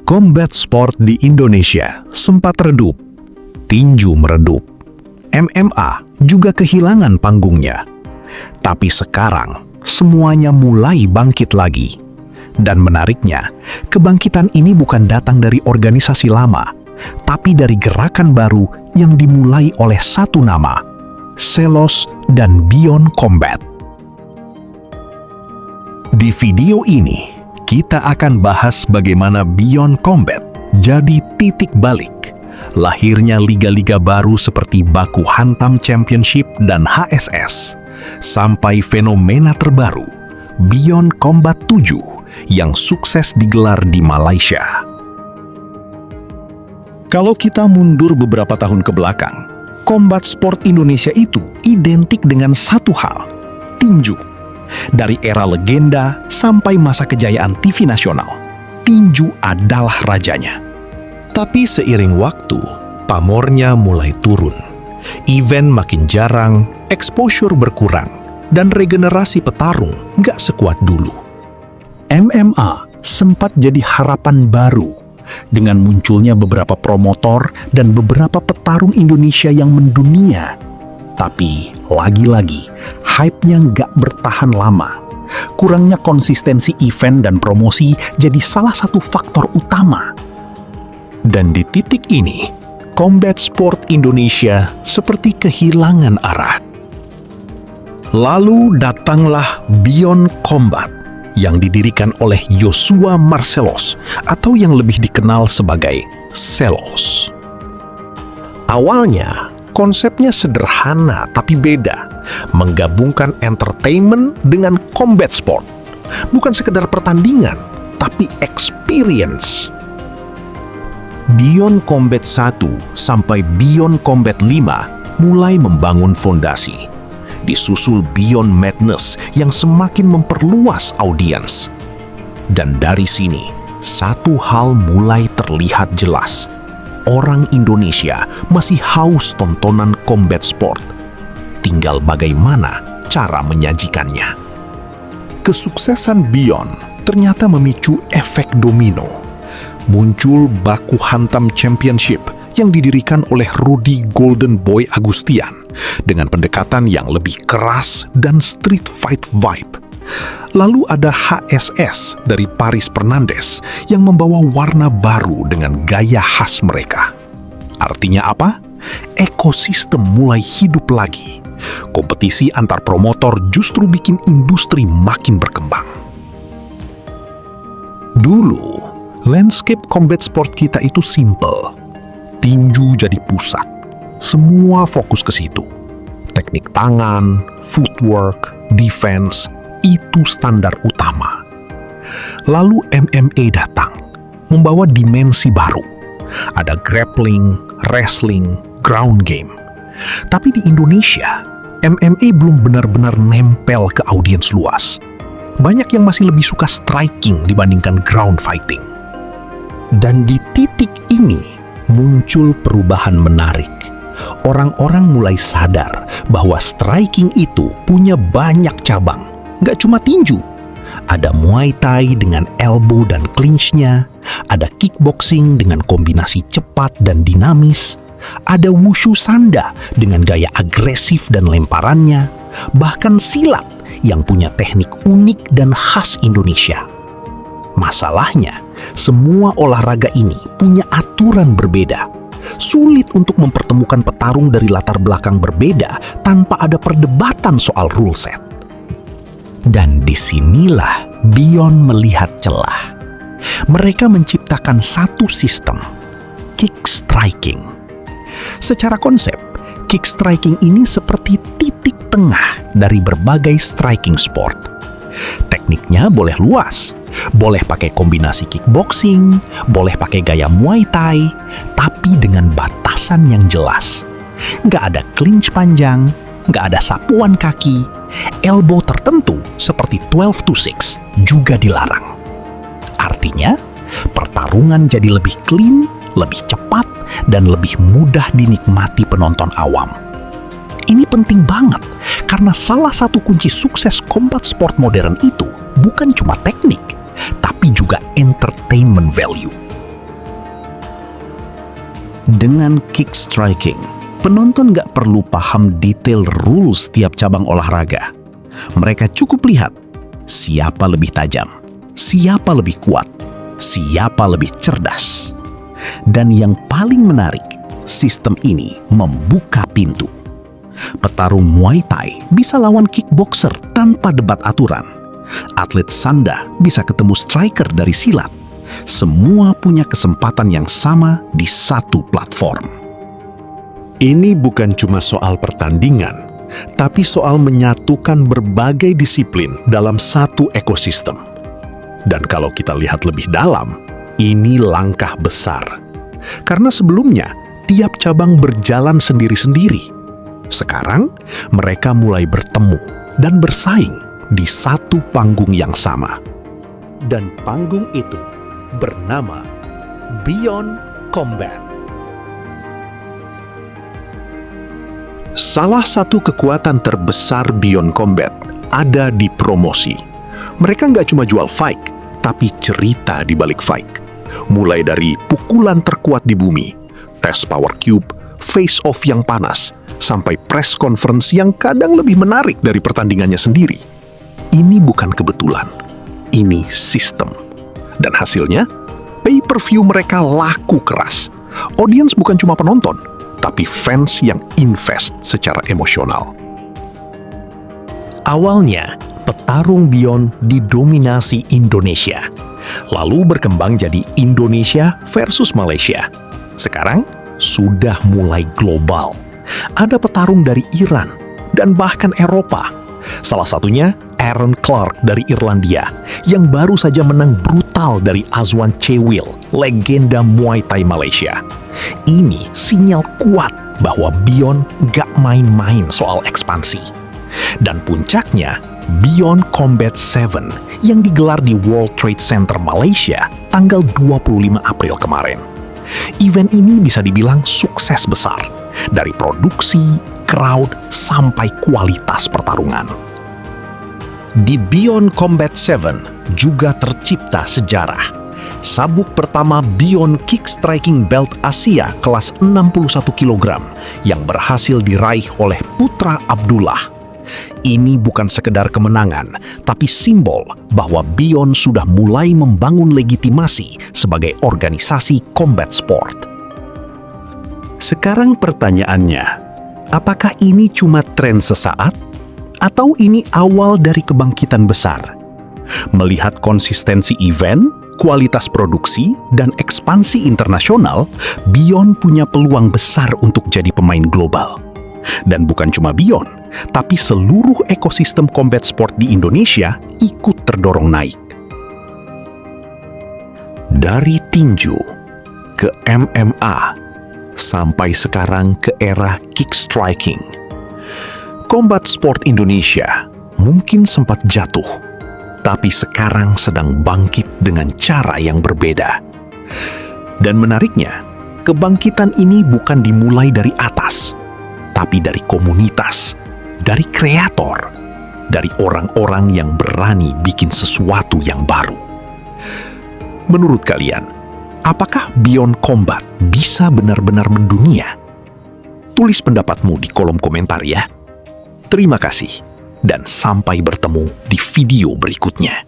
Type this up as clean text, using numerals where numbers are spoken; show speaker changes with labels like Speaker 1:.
Speaker 1: Combat sport di Indonesia sempat redup, tinju meredup, MMA juga kehilangan panggungnya. Tapi sekarang semuanya mulai bangkit lagi. Dan menariknya, kebangkitan ini bukan datang dari organisasi lama, tapi dari gerakan baru yang dimulai oleh satu nama, Selos dan Beyond Combat. Di video ini, kita akan bahas bagaimana Beyond Combat jadi titik balik. Lahirnya liga-liga baru seperti Baku Hantam Championship dan HSS, sampai fenomena terbaru, Beyond Combat 7, yang sukses digelar di Malaysia. Kalau kita mundur beberapa tahun ke belakang, combat sport Indonesia itu identik dengan satu hal, tinju. Dari era legenda sampai masa kejayaan TV nasional, tinju adalah rajanya. Tapi seiring waktu, pamornya mulai turun. Event makin jarang, exposure berkurang, dan regenerasi petarung nggak sekuat dulu. MMA sempat jadi harapan baru dengan munculnya beberapa promotor dan beberapa petarung Indonesia yang mendunia. Tapi lagi-lagi, hype-nya nggak bertahan lama. Kurangnya konsistensi event dan promosi jadi salah satu faktor utama. Dan di titik ini, combat sport Indonesia seperti kehilangan arah. Lalu datanglah Beyond Combat yang didirikan oleh Joshua Marselos atau yang lebih dikenal sebagai Selos. Awalnya, konsepnya sederhana tapi beda, menggabungkan entertainment dengan combat sport. Bukan sekedar pertandingan, tapi experience. Beyond Combat 1 sampai Beyond Combat 5 mulai membangun fondasi. Disusul Beyond Madness yang semakin memperluas audiens. Dan dari sini, satu hal mulai terlihat jelas. Orang Indonesia masih haus tontonan combat sport. Tinggal bagaimana cara menyajikannya. Kesuksesan Beyond ternyata memicu efek domino. Muncul Baku Hantam Championship yang didirikan oleh Rudy Golden Boy Agustian dengan pendekatan yang lebih keras dan street fight vibe. Lalu ada HSS dari Paris Fernandes yang membawa warna baru dengan gaya khas mereka. Artinya apa? Ekosistem mulai hidup lagi. Kompetisi antar promotor justru bikin industri makin berkembang. Dulu, landscape combat sport kita itu simple. Tinju jadi pusat. Semua fokus ke situ. Teknik tangan, footwork, defense, itu standar utama. Lalu MMA datang, membawa dimensi baru. Ada grappling, wrestling, ground game. Tapi di Indonesia, MMA belum benar-benar nempel ke audiens luas. Banyak yang masih lebih suka striking dibandingkan ground fighting. Dan di titik ini, muncul perubahan menarik. Orang-orang mulai sadar bahwa striking itu punya banyak cabang. Nggak cuma tinju. Ada Muay Thai dengan elbow dan clinch-nya. Ada kickboxing dengan kombinasi cepat dan dinamis. Ada Wushu Sanda dengan gaya agresif dan lemparannya. Bahkan silat yang punya teknik unik dan khas Indonesia. Masalahnya, semua olahraga ini punya aturan berbeda. Sulit untuk mempertemukan petarung dari latar belakang berbeda tanpa ada perdebatan soal rule set. Dan disinilah Beyond melihat celah. Mereka menciptakan satu sistem, kick striking. Secara konsep, kick striking ini seperti titik tengah dari berbagai striking sport. Tekniknya boleh luas, boleh pakai kombinasi kickboxing, boleh pakai gaya Muay Thai, tapi dengan batasan yang jelas. Nggak ada clinch panjang, nggak ada sapuan kaki, elbow tertentu seperti 12-6 juga dilarang. Artinya, pertarungan jadi lebih clean, lebih cepat, dan lebih mudah dinikmati penonton awam. Ini penting banget, karena salah satu kunci sukses combat sport modern itu bukan cuma teknik, tapi juga entertainment value.
Speaker 2: Dengan kick striking, penonton nggak perlu paham detail rules tiap cabang olahraga. Mereka cukup lihat siapa lebih tajam, siapa lebih kuat, siapa lebih cerdas. Dan yang paling menarik, sistem ini membuka pintu. Petarung Muay Thai bisa lawan kickboxer tanpa debat aturan. Atlet sanda bisa ketemu striker dari silat. Semua punya kesempatan yang sama di satu platform.
Speaker 1: Ini bukan cuma soal pertandingan, tapi soal menyatukan berbagai disiplin dalam satu ekosistem. Dan kalau kita lihat lebih dalam, ini langkah besar. Karena sebelumnya, tiap cabang berjalan sendiri-sendiri. Sekarang, mereka mulai bertemu dan bersaing di satu panggung yang sama.
Speaker 2: Dan panggung itu bernama Beyond Combat.
Speaker 1: Salah satu kekuatan terbesar Beyond Combat ada di promosi. Mereka nggak cuma jual fight, tapi cerita di balik fight. Mulai dari pukulan terkuat di bumi, tes power cube, face off yang panas, sampai press conference yang kadang lebih menarik dari pertandingannya sendiri. Ini bukan kebetulan, ini sistem. Dan hasilnya, pay-per-view mereka laku keras. Audiens bukan cuma penonton, tapi fans yang invest secara emosional.
Speaker 2: Awalnya, petarung Beyond didominasi Indonesia, lalu berkembang jadi Indonesia versus Malaysia. Sekarang, sudah mulai global. Ada petarung dari Iran dan bahkan Eropa. Salah satunya Aaron Clark dari Irlandia yang baru saja menang brutal dari Azwan Chewil, legenda Muay Thai Malaysia. Ini sinyal kuat bahwa Beyond gak main-main soal ekspansi. Dan puncaknya, Beyond Combat 7 yang digelar di World Trade Center Malaysia tanggal 25 April kemarin. Event ini bisa dibilang sukses besar, dari produksi, crowd, sampai kualitas pertarungan. Di Beyond Combat 7 juga tercipta sejarah. Sabuk pertama Beyond Kick Striking Belt Asia kelas 61 kg yang berhasil diraih oleh Putra Abdullah. Ini bukan sekedar kemenangan, tapi simbol bahwa Beyond sudah mulai membangun legitimasi sebagai organisasi combat sport. Sekarang pertanyaannya, apakah ini cuma tren sesaat? Atau ini awal dari kebangkitan besar? Melihat konsistensi event, kualitas produksi, dan ekspansi internasional, Beyond punya peluang besar untuk jadi pemain global. Dan bukan cuma Beyond, tapi seluruh ekosistem combat sport di Indonesia ikut terdorong naik. Dari tinju ke MMA, sampai sekarang ke era kick striking, combat sport Indonesia mungkin sempat jatuh, tapi sekarang sedang bangkit dengan cara yang berbeda. Dan menariknya, kebangkitan ini bukan dimulai dari atas, tapi dari komunitas, dari kreator, dari orang-orang yang berani bikin sesuatu yang baru. Menurut kalian, apakah Beyond Combat bisa benar-benar mendunia? Tulis pendapatmu di kolom komentar ya. Terima kasih, dan sampai bertemu di video berikutnya.